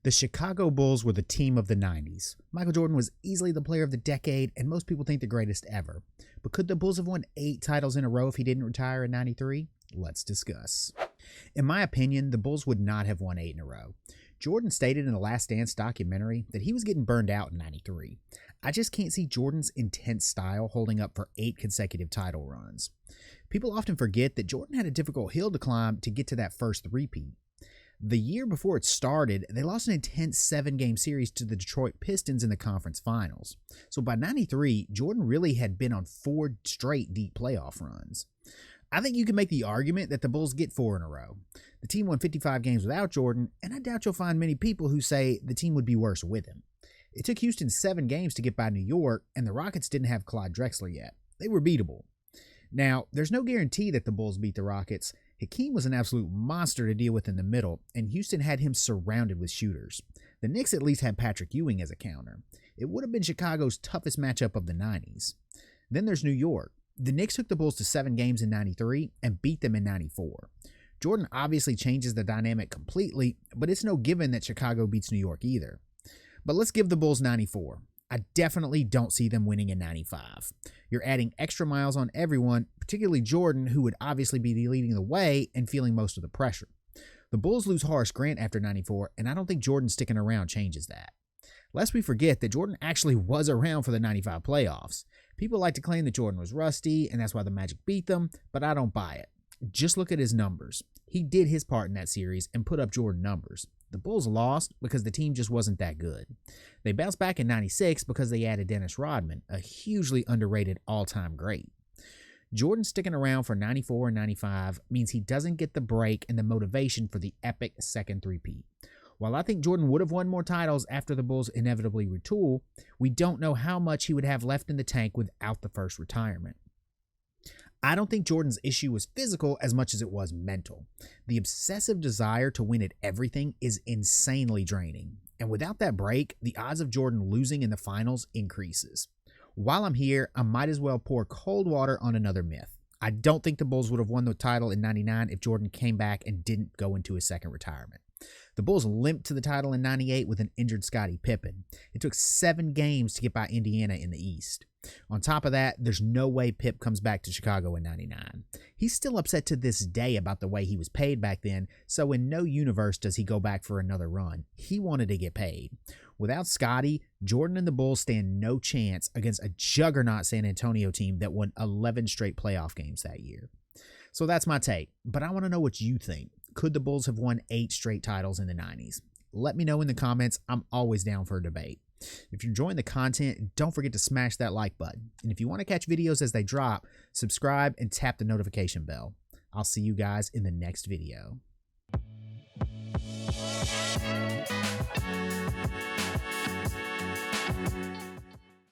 The Chicago Bulls were the team of the 90s. Michael Jordan was easily the player of the decade, and most people think the greatest ever. But could the Bulls have won 8 titles in a row if he didn't retire in 93? Let's discuss. In my opinion, the Bulls would not have won 8 in a row. Jordan stated in the Last Dance documentary that he was getting burned out in 93. I just can't see Jordan's intense style holding up for 8 consecutive title runs. People often forget that Jordan had a difficult hill to climb to get to that first three-peat. The year before it started, they lost an intense 7-game series to the Detroit Pistons in the conference finals. So by 93, Jordan really had been on 4 straight deep playoff runs. I think you can make the argument that the Bulls get 4 in a row. The team won 55 games without Jordan, and I doubt you'll find many people who say the team would be worse with him. It took Houston 7 games to get by New York, and the Rockets didn't have Clyde Drexler yet. They were beatable. Now, there's no guarantee that the Bulls beat the Rockets. Hakeem was an absolute monster to deal with in the middle, and Houston had him surrounded with shooters. The Knicks at least had Patrick Ewing as a counter. It would have been Chicago's toughest matchup of the 90s. Then there's New York. The Knicks took the Bulls to 7 games in 93 and beat them in 94. Jordan obviously changes the dynamic completely, but it's no given that Chicago beats New York either. But let's give the Bulls 94. I definitely don't see them winning in 95. You're adding extra miles on everyone, particularly Jordan, who would obviously be leading the way and feeling most of the pressure. The Bulls lose Horace Grant after 94, and I don't think Jordan sticking around changes that. Lest we forget that Jordan actually was around for the 95 playoffs. People like to claim that Jordan was rusty, and that's why the Magic beat them, but I don't buy it. Just look at his numbers. He did his part in that series and put up Jordan numbers. The Bulls lost because the team just wasn't that good. They bounced back in 96 because they added Dennis Rodman, a hugely underrated all-time great. Jordan sticking around for 94 and 95 means he doesn't get the break and the motivation for the epic second three-peat. While I think Jordan would have won more titles after the Bulls inevitably retool, we don't know how much he would have left in the tank without the first retirement. I don't think Jordan's issue was physical as much as it was mental. The obsessive desire to win at everything is insanely draining, and without that break, the odds of Jordan losing in the finals increases. While I'm here, I might as well pour cold water on another myth. I don't think the Bulls would have won the title in 99 if Jordan came back and didn't go into his second retirement. The Bulls limped to the title in 98 with an injured Scottie Pippen. It took 7 games to get by Indiana in the East. On top of that, there's no way Pip comes back to Chicago in 99. He's still upset to this day about the way he was paid back then, so in no universe does he go back for another run. He wanted to get paid. Without Scottie, Jordan and the Bulls stand no chance against a juggernaut San Antonio team that won 11 straight playoff games that year. So that's my take, but I want to know what you think. Could the Bulls have won 8 straight titles in the 90s? Let me know in the comments. I'm always down for a debate. If you're enjoying the content, don't forget to smash that like button. And if you want to catch videos as they drop, subscribe and tap the notification bell. I'll see you guys in the next video.